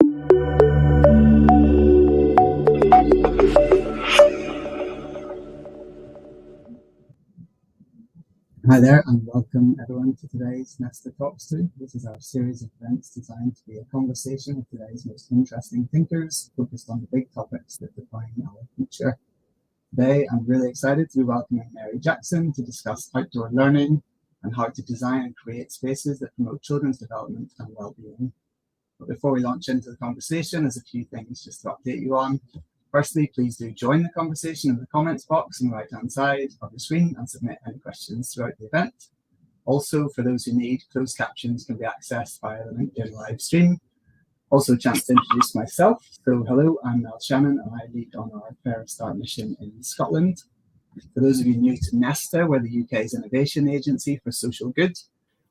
Hi there, and welcome everyone to today's Nesta Talks To. This is our series of events designed to be a conversation with today's most interesting thinkers, focused on the big topics that define our future. Today, I'm really excited to be welcoming Mary Jackson to discuss outdoor learning and how to design and create spaces that promote children's development and well-being. But before we launch into the conversation, there's a few things just to update you on. Firstly, please do join the conversation in the comments box on the right-hand side of the screen and submit any questions throughout the event. Also, for those who need, closed captions can be accessed via the LinkedIn live stream. Also, a chance to introduce myself. So, hello, I'm Niall Shannon, and I lead on our Fair Start mission in Scotland. For those of you new to Nesta, we're the UK's innovation agency for social good.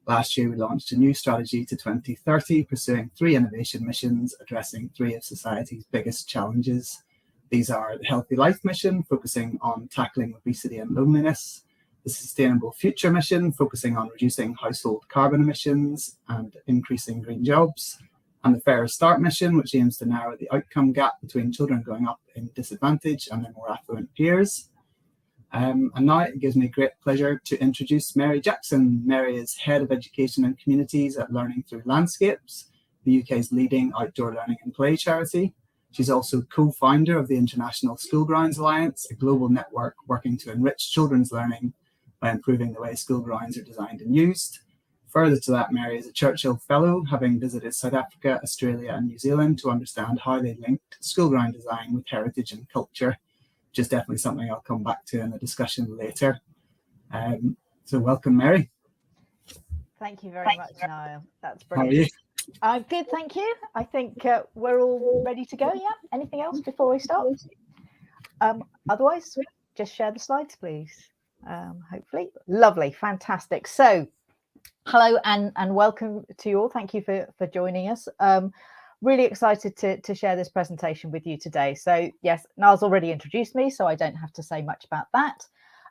Last year, we launched a new strategy to 2030, pursuing 3 innovation missions, addressing 3 of society's biggest challenges. These are the Healthy Life mission, focusing on tackling obesity and loneliness, the Sustainable Future mission, focusing on reducing household carbon emissions and increasing green jobs, and the Fairer Start mission, which aims to narrow the outcome gap between children growing up in disadvantage and their more affluent peers. And now it gives me great pleasure to introduce Mary Jackson. Mary is Head of Education and Communities at Learning Through Landscapes, the UK's leading outdoor learning and play charity. She's also co-founder of the International School Grounds Alliance, a global network working to enrich children's learning by improving the way school grounds are designed and used. Further to that, Mary is a Churchill Fellow, having visited South Africa, Australia and New Zealand to understand how they linked school ground design with heritage and culture, which is definitely something I'll come back to in the discussion later. So welcome, Mary. Thank you very much, Niall. That's How brilliant. are you? I'm good, thank you. I think we're all ready to go. Yeah. Anything else before we start? Otherwise, just share the slides, please. Hopefully. Lovely. Fantastic. So hello and welcome to you all. Thank you for joining us. Really excited to share this presentation with you today. So yes, Niall's already introduced me, so I don't have to say much about that.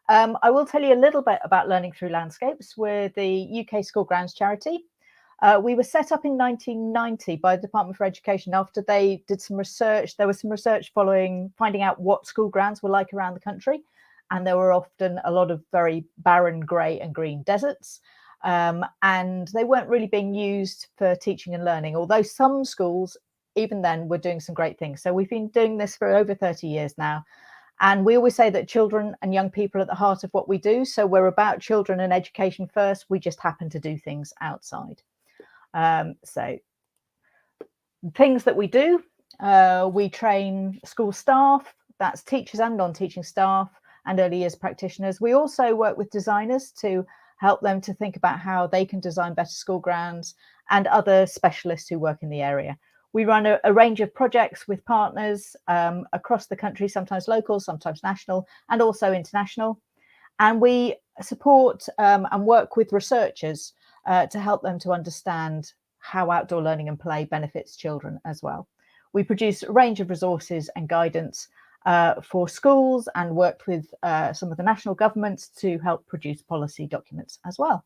I will tell you a little bit about Learning Through Landscapes. We're the UK School Grounds charity. We were set up in 1990 by the Department for Education after they did some research. There was some research finding out what school grounds were like around the country. And there were often a lot of very barren grey and green deserts. And they weren't really being used for teaching and learning, although some schools, even then, were doing some great things. So we've been doing this for over 30 years now. And we always say that children and young people are at the heart of what we do. So we're about children and education first. We just happen to do things outside. So things that we do, we train school staff, that's teachers and non-teaching staff and early years practitioners. We also work with designers to help them to think about how they can design better school grounds and other specialists who work in the area. We run a range of projects with partners across the country, sometimes local, sometimes national, and also international. And we support and work with researchers to help them to understand how outdoor learning and play benefits children as well. We produce a range of resources and guidance for schools and worked with some of the national governments to help produce policy documents as well.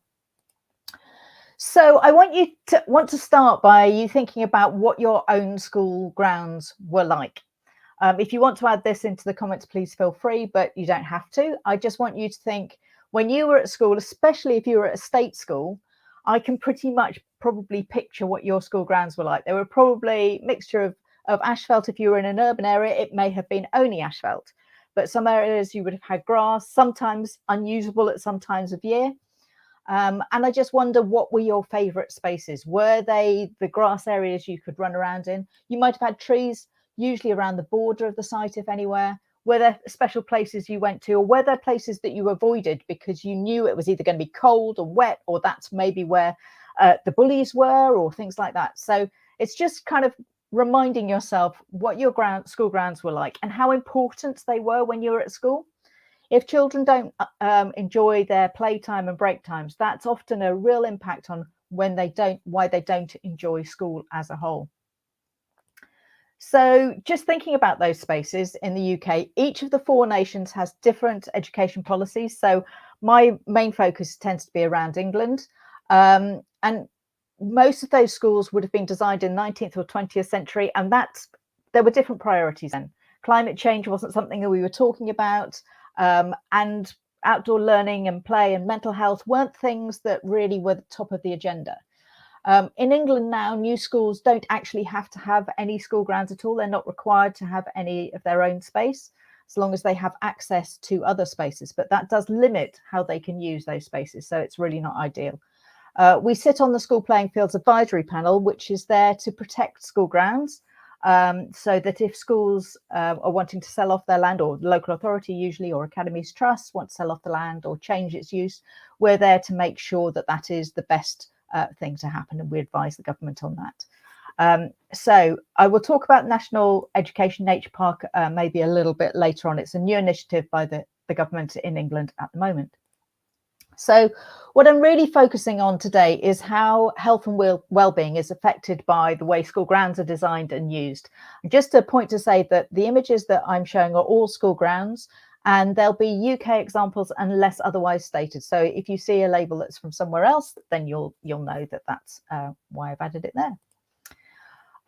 So I want to start by you thinking about what your own school grounds were like. If you want to add this into the comments, please feel free, but you don't have to. I just want you to think when you were at school, especially if you were at a state school, I can pretty much probably picture what your school grounds were like. They were probably a mixture of asphalt. If you were in an urban area, it may have been only asphalt, but some areas you would have had grass, sometimes unusable at some times of year. And I just wonder, what were your favourite spaces? Were they the grass areas you could run around in? You might have had trees, usually around the border of the site, if anywhere. Were there special places you went to, or were there places that you avoided because you knew it was either going to be cold or wet, or that's maybe where the bullies were, or things like that? So it's just kind of reminding yourself what your school grounds were like and how important they were when you were at school. If children don't enjoy their playtime and break times, that's often a real impact on why they don't enjoy school as a whole. So just thinking about those spaces in the UK, each of the 4 nations has different education policies. So my main focus tends to be around England. And most of those schools would have been designed in 19th or 20th century, and there were different priorities then. Climate change wasn't something that we were talking about, and outdoor learning and play and mental health weren't things that really were the top of the agenda. In England now, new schools don't actually have to have any school grounds at all. They're not required to have any of their own space, as long as they have access to other spaces. But that does limit how they can use those spaces, so it's really not ideal. We sit on the School Playing Fields Advisory Panel, which is there to protect school grounds, so that if schools are wanting to sell off their land, or the local authority usually, or academies trusts want to sell off the land or change its use, we're there to make sure that that is the best thing to happen, and we advise the government on that. So I will talk about National Education Nature Park maybe a little bit later on. It's a new initiative by the government in England at the moment. So what I'm really focusing on today is how health and well-being is affected by the way school grounds are designed and used. And just a point to say that the images that I'm showing are all school grounds, and there'll be UK examples unless otherwise stated. So if you see a label that's from somewhere else, then you'll know that that's why I've added it there.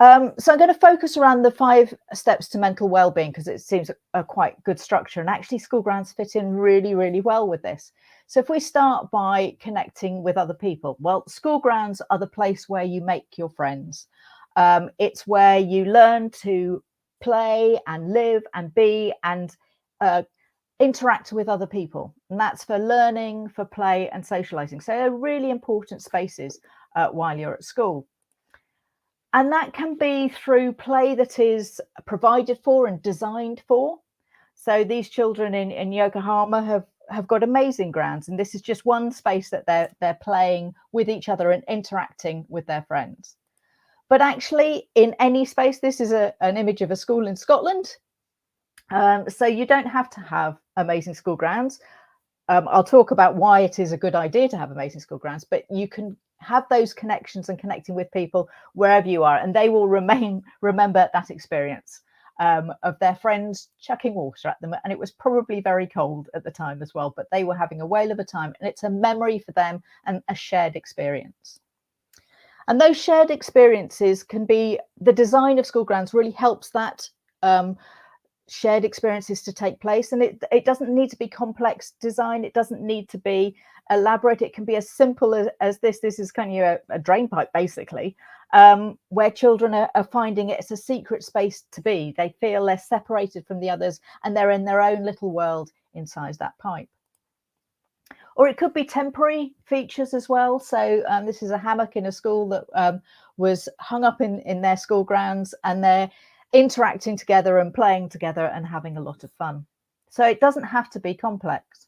So I'm going to focus around the 5 steps to mental well-being, because it seems a quite good structure, and actually school grounds fit in really, really well with this. So if we start by connecting with other people, well, school grounds are the place where you make your friends. It's where you learn to play and live and be and interact with other people, and that's for learning, for play and socializing. So they're really important spaces while you're at school. And that can be through play that is provided for and designed for. So these children in Yokohama have got amazing grounds, and this is just one space that they're playing with each other and interacting with their friends. But actually, in any space, this is an image of a school in Scotland. So you don't have to have amazing school grounds. I'll talk about why it is a good idea to have amazing school grounds, but you can have those connections and connecting with people wherever you are, and they will remember that experience of their friends chucking water at them, and it was probably very cold at the time as well, but they were having a whale of a time, and it's a memory for them and a shared experience. And those shared experiences can be, the design of school grounds really helps that shared experiences to take place, and it doesn't need to be complex design, it doesn't need to be elaborate, it can be as simple as this is kind of a drain pipe basically, where children are finding it's a secret space to be. They feel they're separated from the others and they're in their own little world inside that pipe. Or it could be temporary features as well. So this is a hammock in a school that was hung up in their school grounds, and they're interacting together and playing together and having a lot of fun. So it doesn't have to be complex.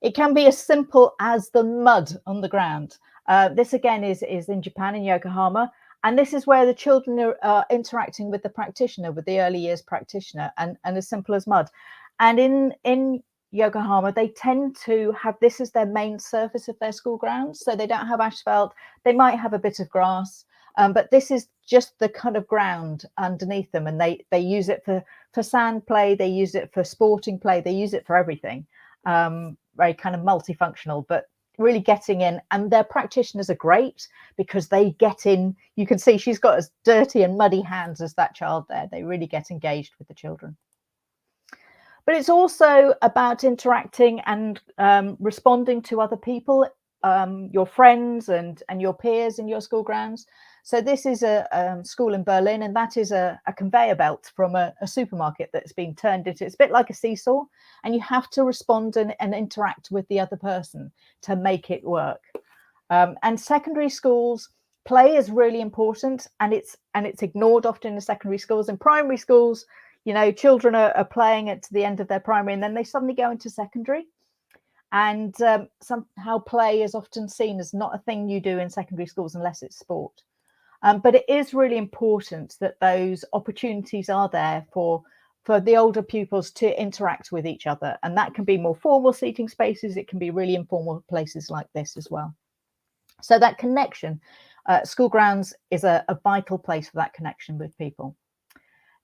It can be as simple as the mud on the ground. This again is in Japan, in Yokohama, and this is where the children are interacting with the practitioner, with the early years practitioner, and as simple as mud. And in Yokohama, they tend to have this as their main surface of their school grounds. So they don't have asphalt, they might have a bit of grass, but this is just the kind of ground underneath them, and they use it for sand play, they use it for sporting play, they use it for everything. Very kind of multifunctional, but really getting in, and their practitioners are great because they get in. You can see she's got as dirty and muddy hands as that child there. They really get engaged with the children. But it's also about interacting and responding to other people, your friends and your peers in your school grounds. So this is a school in Berlin, and that is a conveyor belt from a supermarket that's been turned into, it's a bit like a seesaw, and you have to respond and interact with the other person to make it work. And secondary schools, play is really important, and it's ignored often in secondary schools. In primary schools, you know, children are playing at the end of their primary, and then they suddenly go into secondary. And somehow play is often seen as not a thing you do in secondary schools unless it's sport. But it is really important that those opportunities are there for the older pupils to interact with each other. And that can be more formal seating spaces. It can be really informal places like this as well. So that connection, school grounds is a vital place for that connection with people.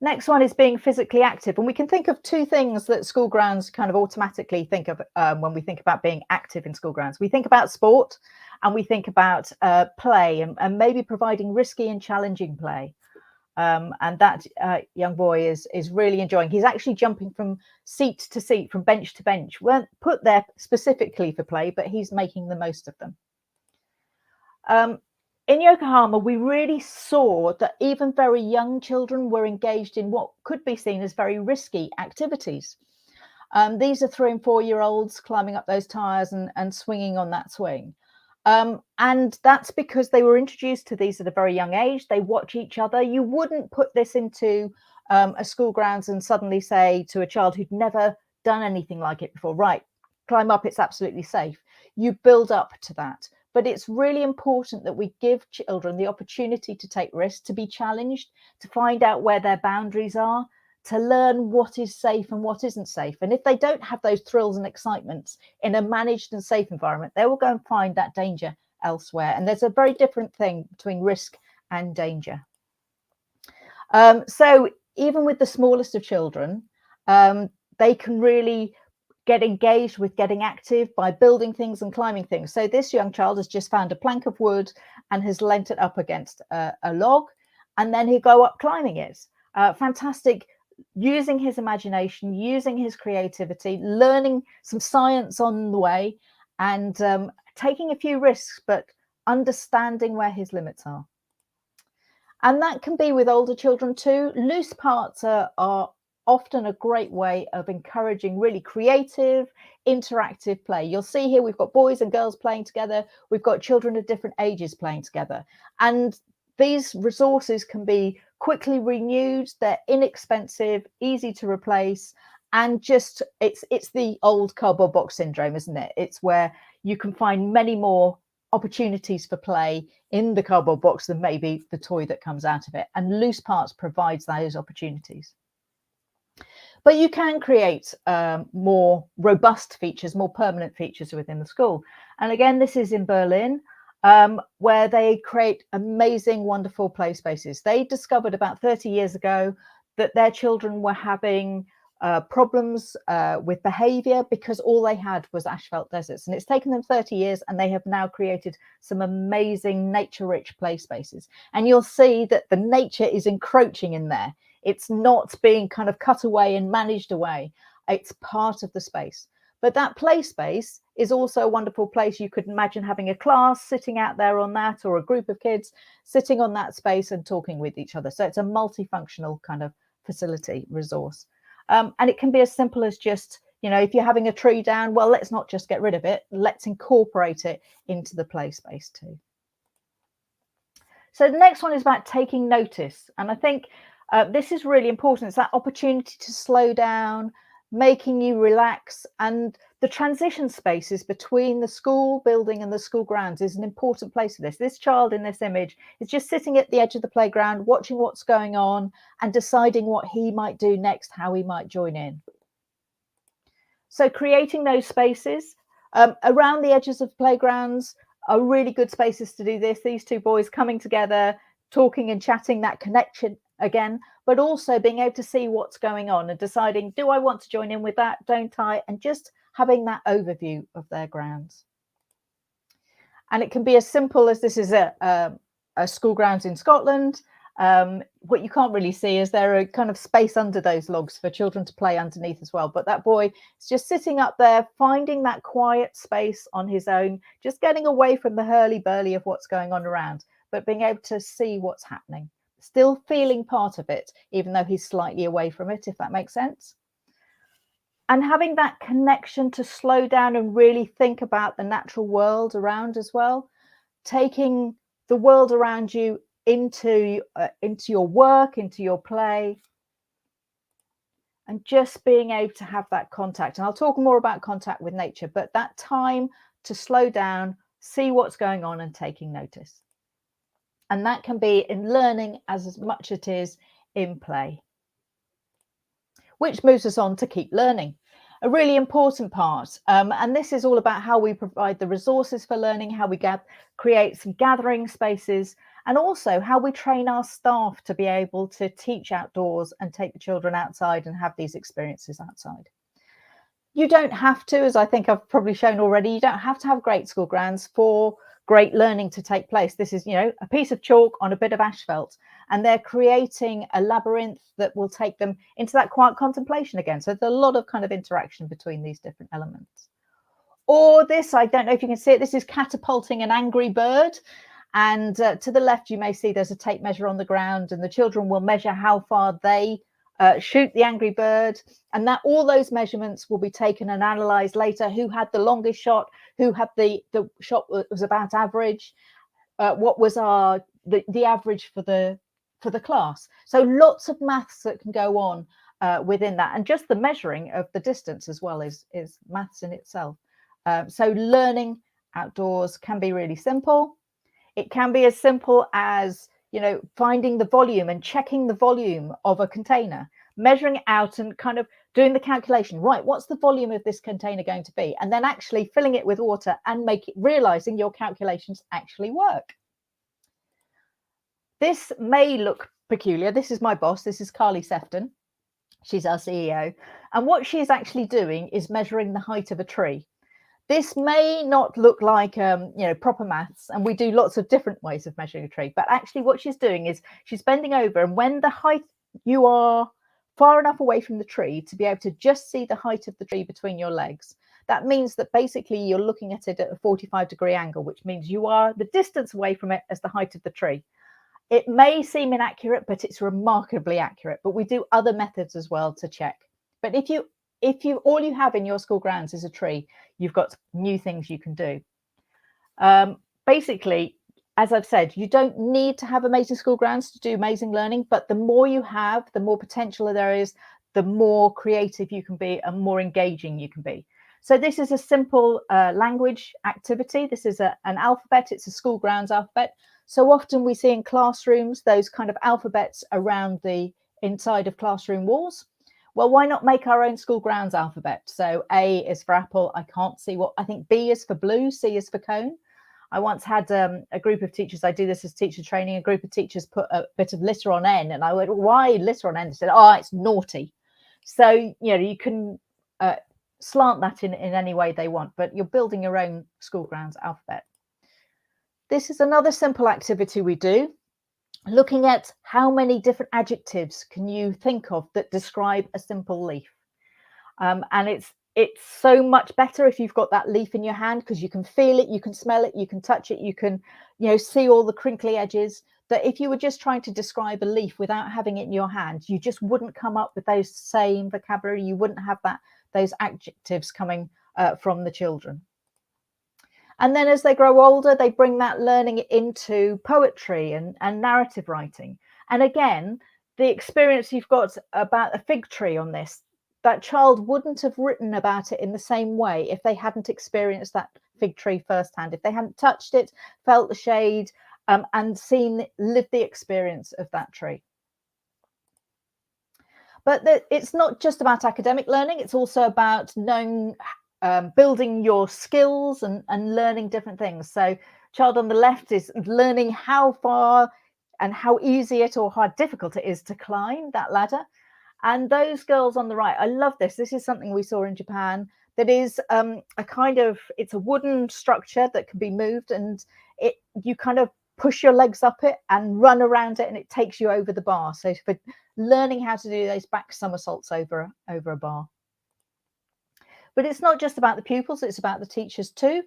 Next one is being physically active. And we can think of 2 things that school grounds kind of automatically think of when we think about being active in school grounds. We think about sport, and we think about play and maybe providing risky and challenging play. And that young boy is really enjoying. He's actually jumping from seat to seat, from bench to bench. Weren't put there specifically for play, but he's making the most of them. In Yokohama, we really saw that even very young children were engaged in what could be seen as very risky activities. These are 3 and 4-year-olds climbing up those tires and swinging on that swing. And that's because they were introduced to these at a very young age. They watch each other. You wouldn't put this into a school grounds and suddenly say to a child who'd never done anything like it before, right, climb up, it's absolutely safe. You build up to that. But it's really important that we give children the opportunity to take risks, to be challenged, to find out where their boundaries are, to learn what is safe and what isn't safe. And if they don't have those thrills and excitements in a managed and safe environment, they will go and find that danger elsewhere. And there's a very different thing between risk and danger. So even with the smallest of children, they can really get engaged with getting active by building things and climbing things. So this young child has just found a plank of wood and has leant it up against a log, and then he'll go up climbing it. Fantastic, using his imagination, using his creativity, learning some science on the way, and taking a few risks, but understanding where his limits are. And that can be with older children too. Loose parts are often a great way of encouraging really creative, interactive play. You'll see here we've got boys and girls playing together. We've got children of different ages playing together. And these resources can be quickly renewed. They're inexpensive, easy to replace. And just it's the old cardboard box syndrome, isn't it? It's where you can find many more opportunities for play in the cardboard box than maybe the toy that comes out of it. And loose parts provides those opportunities. But you can create more robust features, more permanent features within the school. And again, this is in Berlin, where they create amazing, wonderful play spaces. They discovered about 30 years ago that their children were having problems with behavior because all they had was asphalt deserts. And it's taken them 30 years, and they have now created some amazing nature-rich play spaces. And you'll see that the nature is encroaching in there. It's not being kind of cut away and managed away. It's part of the space. But that play space is also a wonderful place. You could imagine having a class sitting out there on that, or a group of kids sitting on that space and talking with each other. So it's a multifunctional kind of facility resource. And it can be as simple as just, you know, if you're having a tree down, well, let's not just get rid of it. Let's incorporate it into the play space too. So the next one is about taking notice. And I think this is really important. It's that opportunity to slow down, making you relax. And the transition spaces between the school building and the school grounds is an important place for this. This child in this image is just sitting at the edge of the playground, watching what's going on and deciding what he might do next, how he might join in. So creating those spaces around the edges of playgrounds are really good spaces to do this. These two boys coming together, talking and chatting, that connection again, but also being able to see what's going on and deciding, do I want to join in with that? Don't I? And just having that overview of their grounds. And it can be as simple as, this is a school grounds in Scotland. What you can't really see is there a kind of space under those logs for children to play underneath as well. But that boy is just sitting up there, finding that quiet space on his own, just getting away from the hurly-burly of what's going on around, but being able to see what's happening. Still feeling part of it, even though he's slightly away from it, if that makes sense. And having that connection to slow down and really think about the natural world around as well. Taking the world around you into your work, into your play. And just being able to have that contact. And I'll talk more about contact with nature, but that time to slow down, see what's going on and taking notice. And that can be in learning as much as it is in play. Which moves us on to keep learning, a really important part. And this is all about how we provide the resources for learning, how we create some gathering spaces, and also how we train our staff to be able to teach outdoors and take the children outside and have these experiences outside. You don't have to, as I think I've probably shown already, you don't have to have great school grounds for great learning to take place. This is, a piece of chalk on a bit of asphalt, and they're creating a labyrinth that will take them into that quiet contemplation again. So there's a lot of kind of interaction between these different elements. Or this, I don't know if you can see it, this is catapulting an angry bird. And to the left, you may see there's a tape measure on the ground, and the children will measure how far they shoot the angry bird, and that all those measurements will be taken and analysed later. Who had the longest shot? Who had the shot that was about average? What was the average for the class? So lots of maths that can go on within that, and just the measuring of the distance as well is maths in itself. So learning outdoors can be really simple. It can be as simple as finding the volume and checking the volume of a container, measuring it out and kind of doing the calculation. Right, what's the volume of this container going to be? And then actually filling it with water and realizing your calculations actually work. This may look peculiar. This is my boss. This is Carly Sefton. She's our CEO. And what she is actually doing is measuring the height of a tree. This may not look like, proper maths, and we do lots of different ways of measuring a tree. But actually what she's doing is she's bending over, and when the height, you are far enough away from the tree to be able to just see the height of the tree between your legs. That means that basically you're looking at it at a 45-degree angle, which means you are the distance away from it as the height of the tree. It may seem inaccurate, but it's remarkably accurate. But we do other methods as well to check. But if you all you have in your school grounds is a tree, you've got new things you can do. Basically, as I've said, you don't need to have amazing school grounds to do amazing learning, but the more you have, the more potential there is, the more creative you can be and more engaging you can be. So this is a simple language activity. This is an alphabet. It's a school grounds alphabet. So often we see in classrooms those kind of alphabets around the inside of classroom walls. Well, why not make our own school grounds alphabet? So A is for apple. I can't see what, I think B is for blue, C is for cone. I once had a group of teachers, I do this as teacher training, a group of teachers put a bit of litter on N, and I went, why litter on N? They said, oh, it's naughty. So, you can slant that in any way they want, but you're building your own school grounds alphabet. This is another simple activity we do, looking at how many different adjectives can you think of that describe a simple leaf. And it's so much better if you've got that leaf in your hand, because you can feel it, you can smell it, you can touch it, you can see all the crinkly edges, that if you were just trying to describe a leaf without having it in your hand, you just wouldn't come up with those same vocabulary. You wouldn't have those adjectives coming from the children. And then as they grow older, they bring that learning into poetry and narrative writing. And again, the experience you've got about a fig tree on this, that child wouldn't have written about it in the same way if they hadn't experienced that fig tree firsthand, if they hadn't touched it, felt the shade, and lived the experience of that tree. But it's not just about academic learning, it's also about knowing, building your skills and learning different things. So child on the left is learning how far and how easy it or how difficult it is to climb that ladder. And those girls on the right, I love this. This is something we saw in Japan that is it's a wooden structure that can be moved, and you kind of push your legs up it and run around it, and it takes you over the bar. So for learning how to do those back somersaults over a bar. But it's not just about the pupils, it's about the teachers too.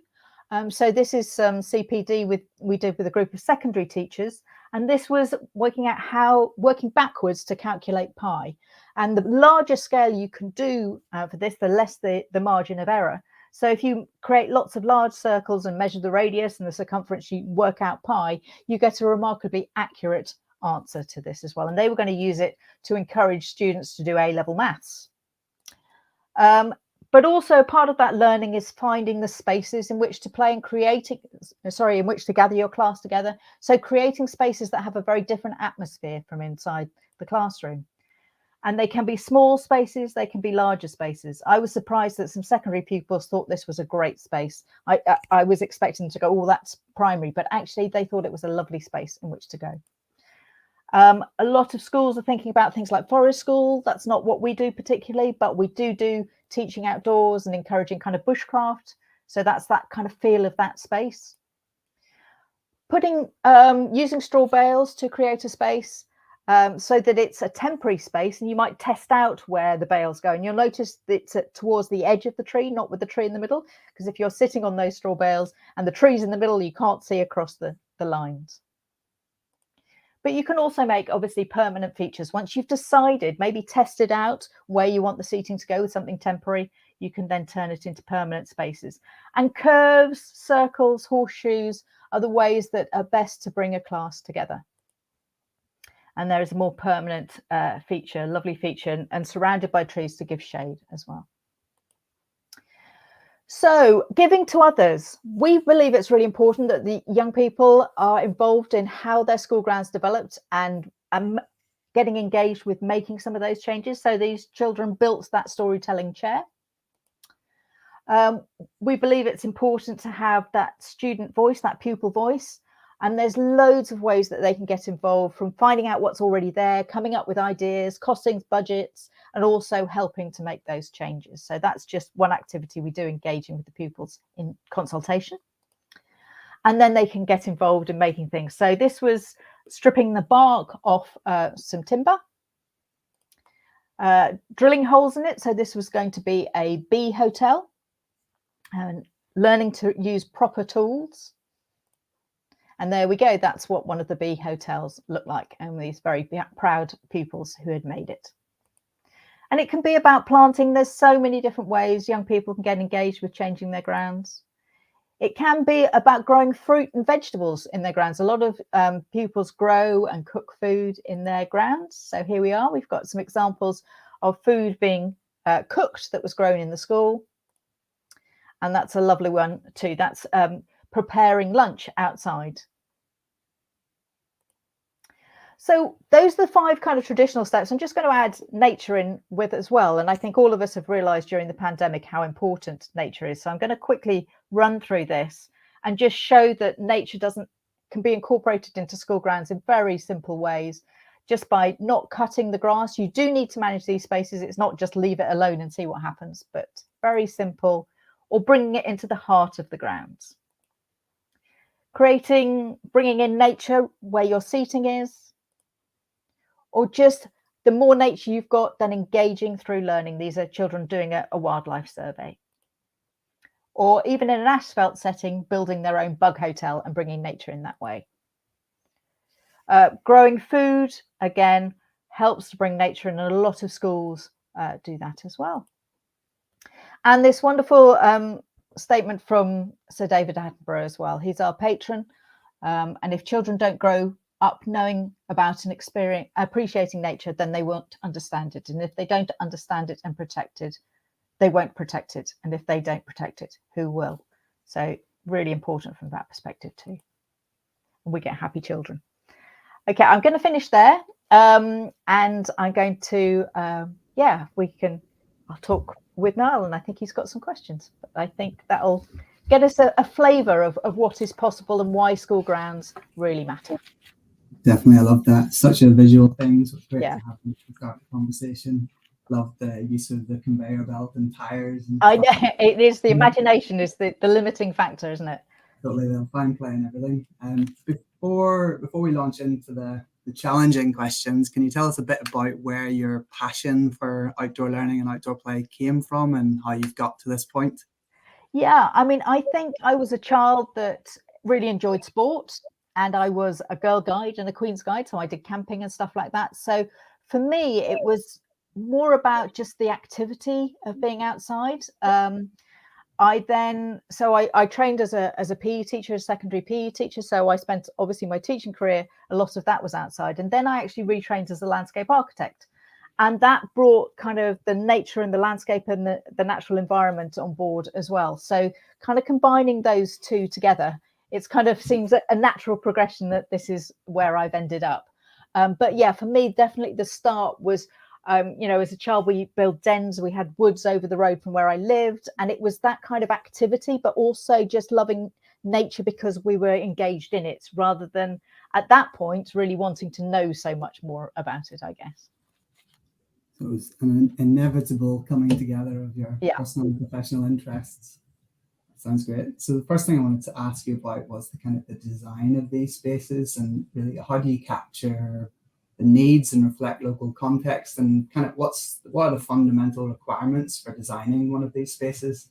So this is some CPD we did with a group of secondary teachers, and this was working backwards to calculate pi. And the larger scale you can do for this, the less the margin of error. So if you create lots of large circles and measure the radius and the circumference, you work out pi, you get a remarkably accurate answer to this as well. And they were going to use it to encourage students to do A-level maths. But also part of that learning is finding the spaces in which to play and in which to gather your class together. So creating spaces that have a very different atmosphere from inside the classroom. And they can be small spaces, they can be larger spaces. I was surprised that some secondary pupils thought this was a great space. I was expecting them to go, oh, that's primary, but actually they thought it was a lovely space in which to go. A lot of schools are thinking about things like forest school. That's not what we do particularly, but we do teaching outdoors and encouraging kind of bushcraft. So that's that kind of feel of that space. Using straw bales to create a space so that it's a temporary space, and you might test out where the bales go. And you'll notice that it's towards the edge of the tree, not with the tree in the middle, because if you're sitting on those straw bales and the tree's in the middle, you can't see across the lines. But you can also make, obviously, permanent features. Once you've decided, maybe tested out where you want the seating to go with something temporary, you can then turn it into permanent spaces. And curves, circles, horseshoes are the ways that are best to bring a class together. And there is a more permanent feature, lovely feature, and surrounded by trees to give shade as well. So giving to others, we believe it's really important that the young people are involved in how their school grounds developed and getting engaged with making some of those changes. So these children built that storytelling chair. We believe it's important to have that student voice, that pupil voice. And there's loads of ways that they can get involved, from finding out what's already there, coming up with ideas, costings, budgets, and also helping to make those changes. So that's just one activity we do, engaging with the pupils in consultation. And then they can get involved in making things. So this was stripping the bark off some timber, drilling holes in it. So this was going to be a bee hotel, and learning to use proper tools. And there we go. That's what one of the bee hotels looked like, and these very proud pupils who had made it. And it can be about planting. There's so many different ways young people can get engaged with changing their grounds. It can be about growing fruit and vegetables in their grounds. A lot of pupils grow and cook food in their grounds. So here we are. We've got some examples of food being cooked that was grown in the school. And that's a lovely one too. That's preparing lunch outside. So those are the 5 kind of traditional steps. I'm just going to add nature in with as well. And I think all of us have realized during the pandemic how important nature is. So I'm going to quickly run through this and just show that nature can be incorporated into school grounds in very simple ways, just by not cutting the grass. You do need to manage these spaces. It's not just leave it alone and see what happens, but very simple, or bringing it into the heart of the grounds. Bringing in nature where your seating is, or just the more nature you've got, then engaging through learning. These are children doing a wildlife survey. Or even in an asphalt setting, building their own bug hotel and bringing nature in that way. Growing food, again, helps to bring nature in, and a lot of schools do that as well. And this wonderful statement from Sir David Attenborough as well. He's our patron. And if children don't grow up knowing about and appreciating nature, then they won't understand it. And if they don't understand it and protect it, they won't protect it. And if they don't protect it, who will? So really important from that perspective too. And we get happy children. Okay, I'm going to finish there. And I'm going to, I'll talk with Niall, and I think he's got some questions. But I think that'll get us a flavour of what is possible and why school grounds really matter. Definitely, I love that. Such a visual thing, so it's great to have to start the conversation. Love the use of the conveyor belt and tires. And I know, it is, the imagination is the limiting factor, isn't it? Totally, they'll find play and everything. Before we launch into the challenging questions, can you tell us a bit about where your passion for outdoor learning and outdoor play came from and how you've got to this point? Yeah, I mean, I think I was a child that really enjoyed sport, and I was a Girl Guide and a Queen's Guide, so I did camping and stuff like that. So for me, it was more about just the activity of being outside. I trained as a PE teacher, a secondary PE teacher. So I spent, obviously, my teaching career, a lot of that was outside. And then I actually retrained as a landscape architect. And that brought kind of the nature and the landscape and the natural environment on board as well. So kind of combining those two together, it's kind of seems a natural progression that this is where I've ended up. But yeah, for me, definitely the start was, as a child, we built dens, we had woods over the road from where I lived. And it was that kind of activity, but also just loving nature because we were engaged in it, rather than at that point really wanting to know so much more about it, I guess. So it was an inevitable coming together of your personal and professional interests. Sounds great. So the first thing I wanted to ask you about was the kind of the design of these spaces, and really how do you capture the needs and reflect local context, and kind of what are the fundamental requirements for designing one of these spaces?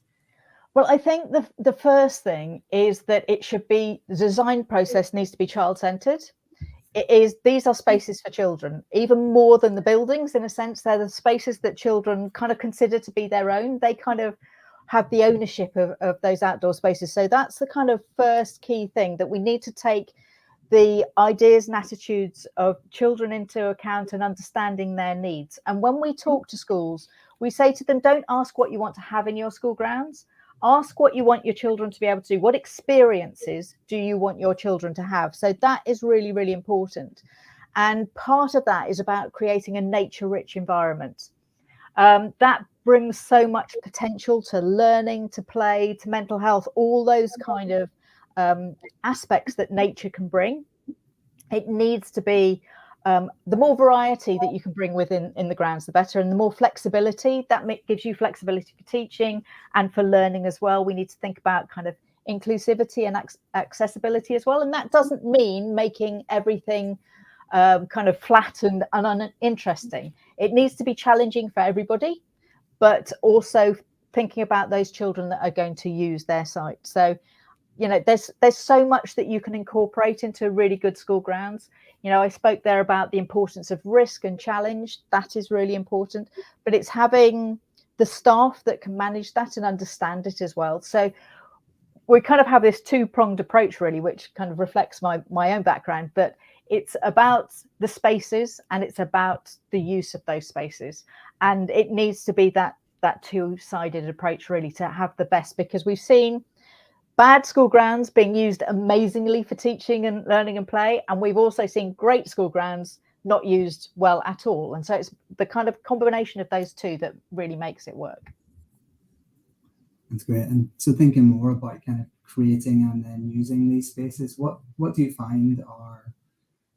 Well, I think the first thing is that the design process needs to be child-centered. These are spaces for children, even more than the buildings. In a sense, they're the spaces that children kind of consider to be their own. They kind of have the ownership of those outdoor spaces. So that's the kind of first key thing, that we need to take the ideas and attitudes of children into account and understanding their needs. And when we talk to schools, we say to them, don't ask what you want to have in your school grounds. Ask what you want your children to be able to do. What experiences do you want your children to have? So that is really, really important. And part of that is about creating a nature-rich environment. That brings so much potential to learning, to play, to mental health, all those kind of aspects that nature can bring. It needs to be the more variety that you can bring within the grounds, the better, and the more flexibility that gives you flexibility for teaching and for learning as well. We need to think about kind of inclusivity and accessibility as well, and that doesn't mean making everything kind of flat and uninteresting. It needs to be challenging for everybody, but also thinking about those children that are going to use their site. So, you know, there's so much that you can incorporate into really good school grounds. You know, I spoke there about the importance of risk and challenge. That is really important, but it's having the staff that can manage that and understand it as well. So we kind of have this two-pronged approach, really, which kind of reflects my own background, but it's about the spaces and it's about the use of those spaces. And it needs to be that two-sided approach, really, to have the best, because we've seen bad school grounds being used amazingly for teaching and learning and play. And we've also seen great school grounds not used well at all. And so it's the kind of combination of those two that really makes it work. That's great. And so thinking more about kind of creating and then using these spaces, what do you find are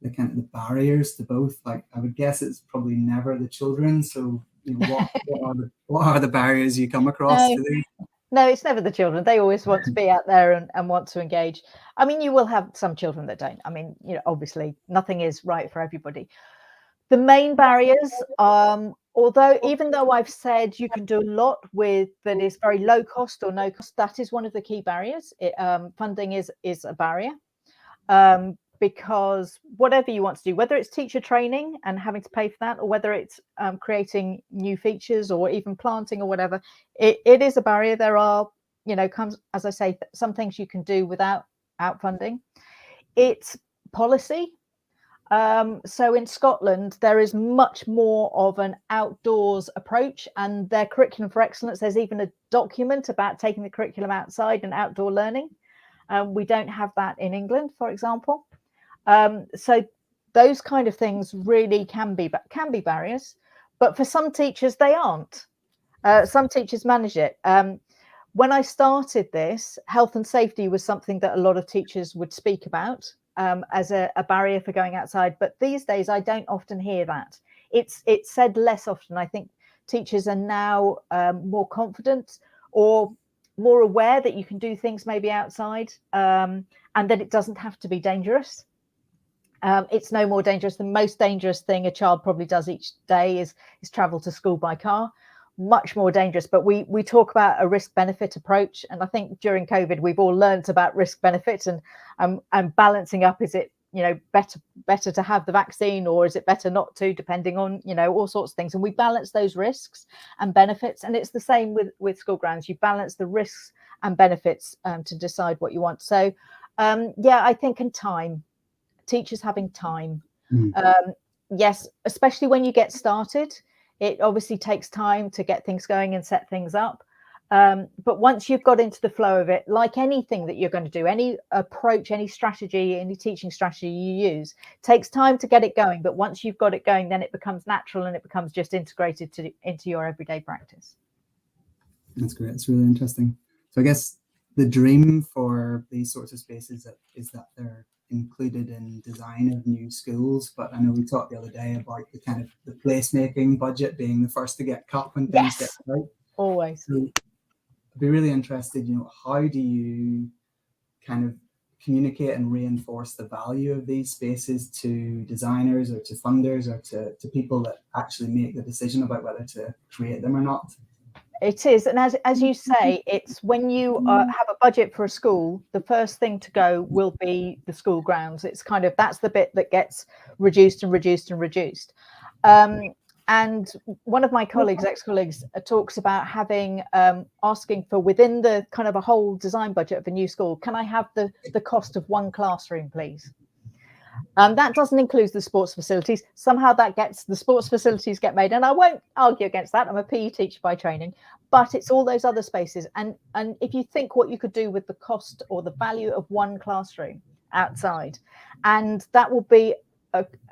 the kind of the barriers to both? Like, I would guess it's probably never the children. So, you know, what are the barriers you come across to these? No, it's never the children. They always want to be out there and want to engage. I mean, you will have some children that don't. I mean, you know, obviously nothing is right for everybody. The main barriers, although even though I've said you can do a lot with that is very low cost or no cost, that is one of the key barriers. Funding is a barrier. Because whatever you want to do, whether it's teacher training and having to pay for that, or whether it's creating new features or even planting or whatever, it is a barrier. There are, you know, as I say, some things you can do without funding. It's policy. So in Scotland, there is much more of an outdoors approach, and their curriculum for excellence, there's even a document about taking the curriculum outside and outdoor learning. We don't have that in England, for example. So those kind of things really can be barriers, but for some teachers they aren't. Some teachers manage it. When I started this, health and safety was something that a lot of teachers would speak about as a barrier for going outside, but these days I don't often hear that. It's said less often. I think teachers are now more confident or more aware that you can do things maybe outside, and that it doesn't have to be dangerous. It's no more dangerous. The most dangerous thing a child probably does each day is travel to school by car. Much more dangerous. But we talk about a risk-benefit approach, and I think during COVID we've all learned about risk-benefit and balancing up. Is it, you know, better to have the vaccine, or is it better not to, depending on, you know, all sorts of things. And we balance those risks and benefits, and it's the same with school grounds. You balance the risks and benefits to decide what you want. So yeah, I think in time. Teachers having time. Yes, especially when you get started, it obviously takes time to get things going and set things up. But once you've got into the flow of it, like anything that you're going to do, any approach, any strategy, any teaching strategy you use, takes time to get it going. But once you've got it going, then it becomes natural and it becomes just integrated into your everyday practice. That's great. It's really interesting. So I guess the dream for these sorts of spaces is that they're included in design of new schools, but I know we talked the other day about the kind of the placemaking budget being the first to get cut when things get right. Always. So I'd be really interested, how do you kind of communicate and reinforce the value of these spaces to designers or to funders or to people that actually make the decision about whether to create them or not? It is, and as you say, it's when you have a budget for a school, the first thing to go will be the school grounds. It's kind of, that's the bit that gets reduced and reduced and reduced. And one of my colleagues, ex-colleagues, talks about having asking for, within the kind of a whole design budget of a new school, can I have the cost of one classroom, please? That doesn't include the sports facilities. Somehow the sports facilities get made, and I won't argue against that. I'm a PE teacher by training, but it's all those other spaces. And if you think what you could do with the cost or the value of one classroom outside, and that will be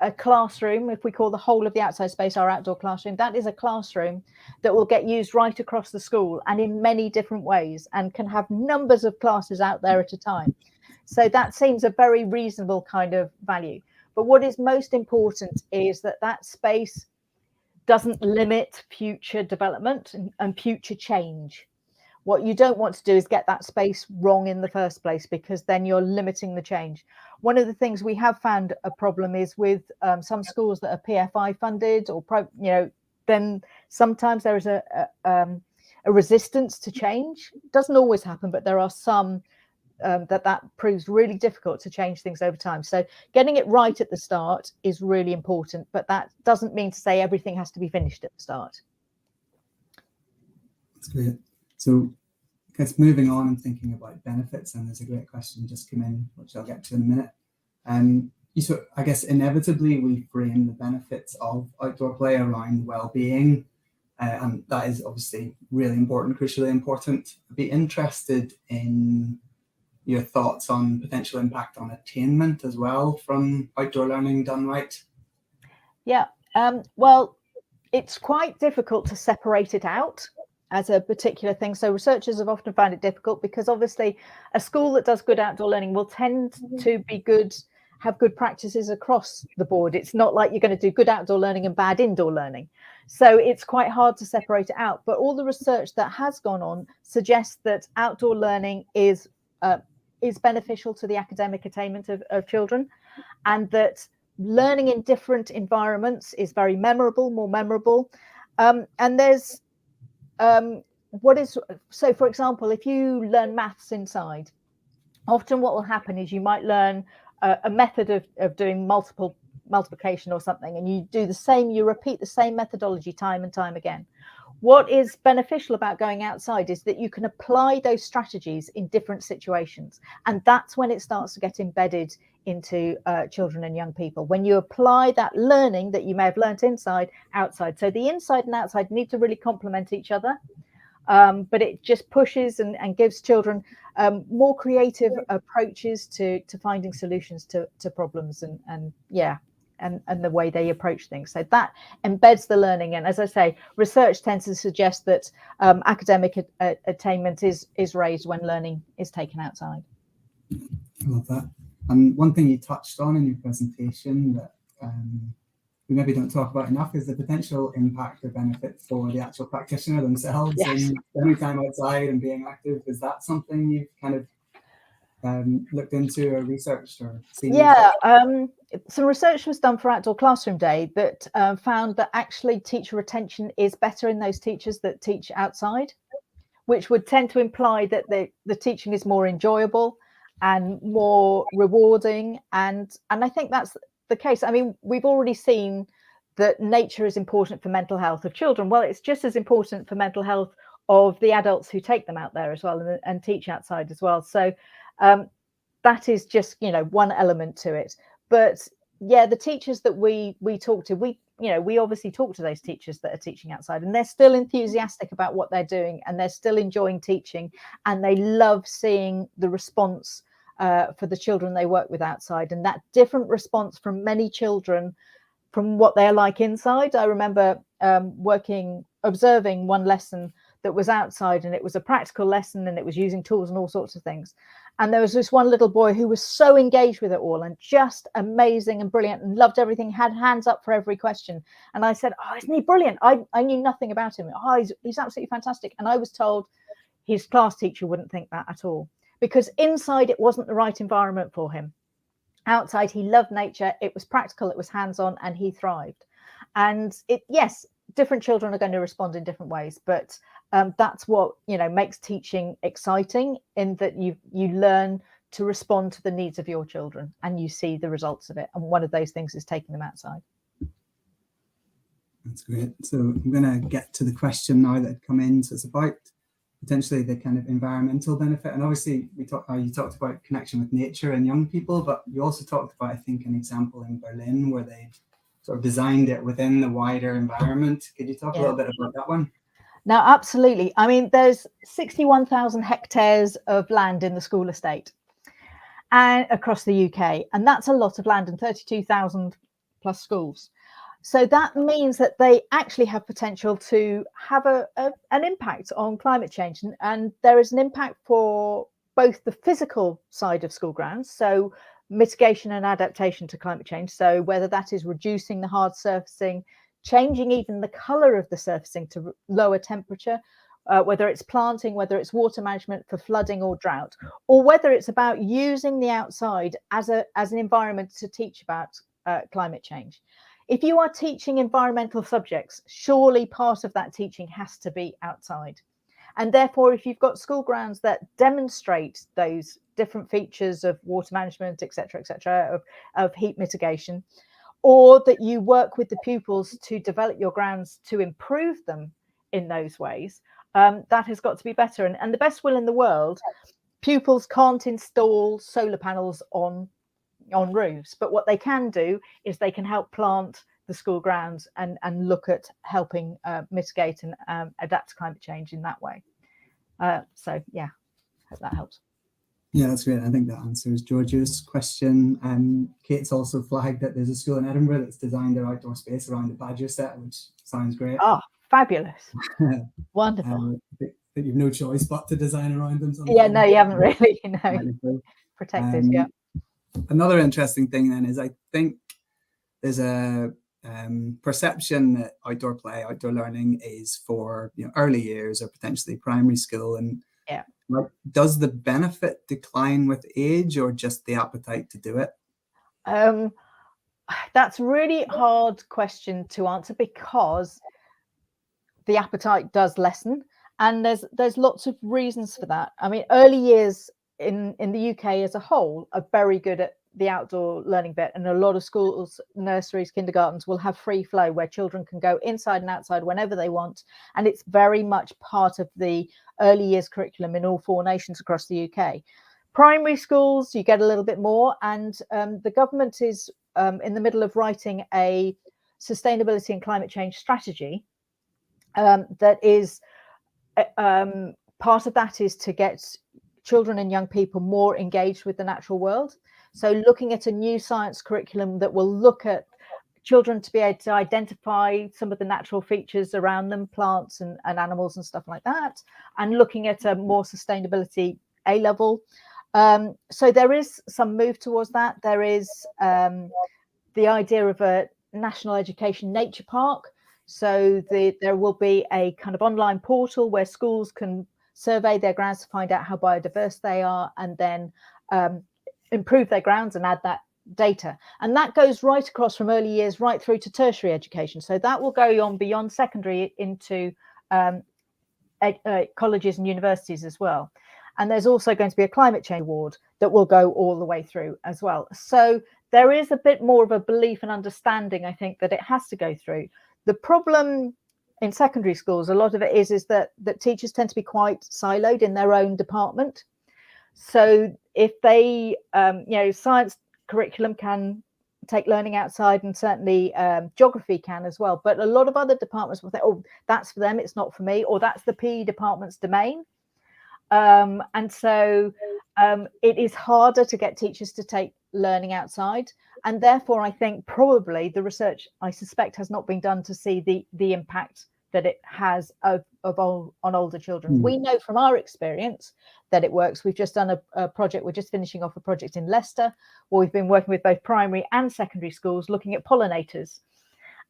a classroom, if we call the whole of the outside space our outdoor classroom, that is a classroom that will get used right across the school and in many different ways, and can have numbers of classes out there at a time. So that seems a very reasonable kind of value. But what is most important is that space doesn't limit future development and future change. What you don't want to do is get that space wrong in the first place, because then you're limiting the change. One of the things we have found a problem is with some schools that are PFI funded or then sometimes there is a resistance to change. It doesn't always happen, but there are some that proves really difficult to change things over time. So getting it right at the start is really important, but that doesn't mean to say everything has to be finished at the start. That's great. So I guess moving on and thinking about benefits, and there's a great question just come in, which I'll get to in a minute. So I guess inevitably we frame the benefits of outdoor play around well-being, and that is obviously really important, crucially important. I'd be interested in your thoughts on potential impact on attainment as well from outdoor learning done right. Yeah, well, it's quite difficult to separate it out as a particular thing. So researchers have often found it difficult because obviously a school that does good outdoor learning will tend to have good practices across the board. It's not like you're going to do good outdoor learning and bad indoor learning. So it's quite hard to separate it out. But all the research that has gone on suggests that outdoor learning is beneficial to the academic attainment of children, and that learning in different environments is very more memorable. And there's so for example, if you learn maths inside, often what will happen is you might learn a method of doing multiplication or something, and you repeat the same methodology time and time again. What is beneficial about going outside is that you can apply those strategies in different situations. And that's when it starts to get embedded into children and young people. When you apply that learning that you may have learnt inside, outside. So the inside and outside need to really complement each other. But it just pushes and gives children more creative approaches to finding solutions to problems and the way they approach things. So that embeds the learning. And as I say, research tends to suggest that academic attainment is raised when learning is taken outside. I love that. And one thing you touched on in your presentation that we maybe don't talk about enough is the potential impact or benefit for the actual practitioner themselves. Yes. And spending time outside and being active. Is that something you've kind of looked into or researched or seen? Yeah, some research was done for Outdoor Classroom Day that found that actually teacher retention is better in those teachers that teach outside, which would tend to imply that the teaching is more enjoyable and more rewarding. And I think that's the case. I mean, we've already seen that nature is important for mental health of children. Well, it's just as important for mental health of the adults who take them out there as well and teach outside as well. So that is just, one element to it. But yeah, the teachers that we talk to, we obviously talk to those teachers that are teaching outside, and they're still enthusiastic about what they're doing, and they're still enjoying teaching, and they love seeing the response for the children they work with outside, and that different response from many children from what they're like inside. I remember observing one lesson that was outside, and it was a practical lesson, and it was using tools and all sorts of things. And there was this one little boy who was so engaged with it all and just amazing and brilliant and loved everything, had hands up for every question. And I said, oh, isn't he brilliant? I knew nothing about him. Oh, he's absolutely fantastic. And I was told his class teacher wouldn't think that at all, because inside it wasn't the right environment for him. Outside, he loved nature, it was practical, it was hands-on, and he thrived. And yes, different children are going to respond in different ways, but that's what makes teaching exciting, in that you learn to respond to the needs of your children and you see the results of it. And one of those things is taking them outside. That's great. So I'm going to get to the question now that had come in. So it's about potentially the kind of environmental benefit. And obviously you talked about connection with nature and young people, but you also talked about, I think, an example in Berlin where they sort of designed it within the wider environment. Could you talk a little bit about that one? No, absolutely. I mean, there's 61,000 hectares of land in the school estate and across the UK, and that's a lot of land, and 32,000 plus schools. So that means that they actually have potential to have an impact on climate change, and there is an impact for both the physical side of school grounds, so mitigation and adaptation to climate change. So whether that is reducing the hard surfacing, changing even the color of the surfacing to lower temperature, whether it's planting, whether it's water management for flooding or drought, or whether it's about using the outside as an environment to teach about climate change. If you are teaching environmental subjects, surely part of that teaching has to be outside. And therefore, if you've got school grounds that demonstrate those different features of water management, et cetera, of heat mitigation, or that you work with the pupils to develop your grounds to improve them in those ways, that has got to be better. And the best will in the world, pupils can't install solar panels on roofs, but what they can do is they can help plant the school grounds and look at helping mitigate and adapt to climate change in that way. So yeah, hope that helps. Yeah, that's great. I think that answers George's question. Kate's also flagged that there's a school in Edinburgh that's designed their outdoor space around the badger set, which sounds great. Oh, fabulous. Wonderful. I think you've no choice but to design around them. Yeah, no, you haven't really, protected, yeah. Another interesting thing then is, I think there's a perception that outdoor play, outdoor learning is for early years or potentially primary school, and does the benefit decline with age or just the appetite to do it? That's a really hard question to answer, because the appetite does lessen, and there's lots of reasons for that. I mean, early years in the UK as a whole are very good at the outdoor learning bit, and a lot of schools, nurseries, kindergartens will have free flow where children can go inside and outside whenever they want, and it's very much part of the early years curriculum in all 4 nations across the UK. Primary schools, you get a little bit more, and the government is in the middle of writing a sustainability and climate change strategy that is part of that is to get children and young people more engaged with the natural world. So looking at a new science curriculum that will look at children to be able to identify some of the natural features around them, plants and animals and stuff like that, and looking at a more sustainability A level. So there is some move towards that. There is the idea of a national education nature park. So there will be a kind of online portal where schools can survey their grounds to find out how biodiverse they are, and then improve their grounds and add that data. And that goes right across from early years right through to tertiary education. So that will go on beyond secondary into colleges and universities as well. And there's also going to be a climate change award that will go all the way through as well. So there is a bit more of a belief and understanding, I think, that it has to go through. The problem in secondary schools, a lot of it is that teachers tend to be quite siloed in their own department. So if they, science curriculum can take learning outside, and certainly geography can as well. But a lot of other departments will say, oh, that's for them, it's not for me, or that's the PE department's domain. And so it is harder to get teachers to take learning outside. And therefore, I think probably the research, I suspect, has not been done to see the impact that it has on older children. We know from our experience that it works. We've just done a project, we're just finishing off a project in Leicester, where we've been working with both primary and secondary schools looking at pollinators.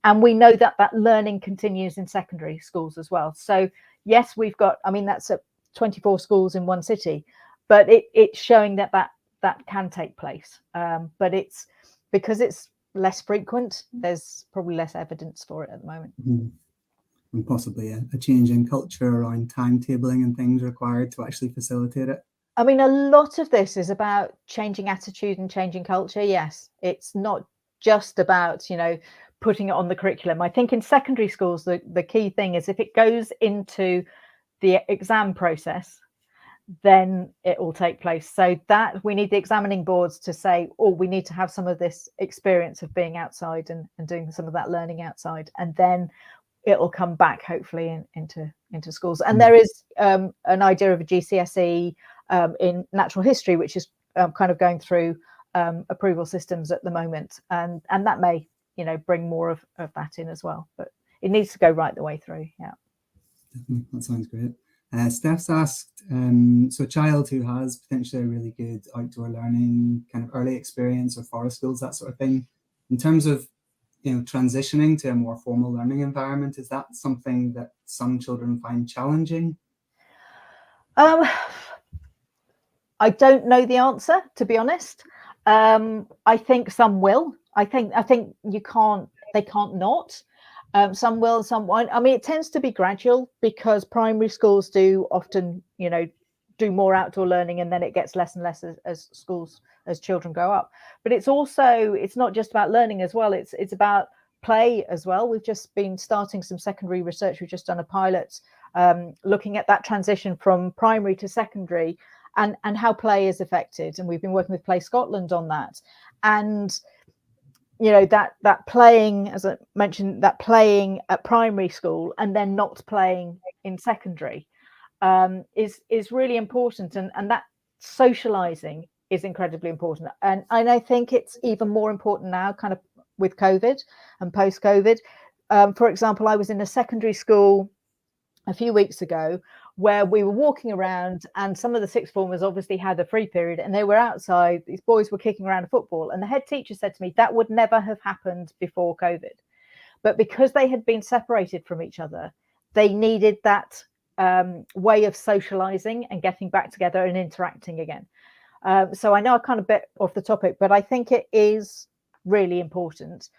And we know that learning continues in secondary schools as well. So yes, we've got, I mean, that's 24 schools in one city, but it's showing that can take place. But it's because it's less frequent, there's probably less evidence for it at the moment. And possibly a change in culture around timetabling and things required to actually facilitate it. I mean, a lot of this is about changing attitude and changing culture. Yes, it's not just about, putting it on the curriculum. I think in secondary schools, the key thing is if it goes into the exam process, then it will take place. So that we need the examining boards to say, we need to have some of this experience of being outside and doing some of that learning outside, and then it will come back hopefully into schools. And there is an idea of a GCSE in natural history, which is kind of going through approval systems at the moment, and that may bring more of that in as well, but it needs to go right the way through. Yeah, definitely. That sounds great. Steph's asked, so a child who has potentially a really good outdoor learning kind of early experience or forest schools, that sort of thing, in terms of transitioning to a more formal learning environment, is that something that some children find challenging? I don't know the answer, to be honest. I think some will. I think they can't not. Some will, some won't. I mean, it tends to be gradual because primary schools do often, do more outdoor learning, and then it gets less and less as children grow up. But it's not just about learning as well. It's about play as well. We've just been starting some secondary research. We've just done a pilot looking at that transition from primary to secondary and how play is affected. And we've been working with Play Scotland on that. And that playing, as I mentioned, that playing at primary school and then not playing in secondary is really important, and that socializing is incredibly important. And I think it's even more important now, kind of with COVID and post-COVID. For example, I was in a secondary school a few weeks ago where we were walking around, and some of the sixth formers obviously had a free period, and they were outside. These boys were kicking around a football, and the head teacher said to me that would never have happened before COVID, but because they had been separated from each other, they needed that way of socializing and getting back together and interacting again. So I know I kind of bit off the topic, but I think it is really important.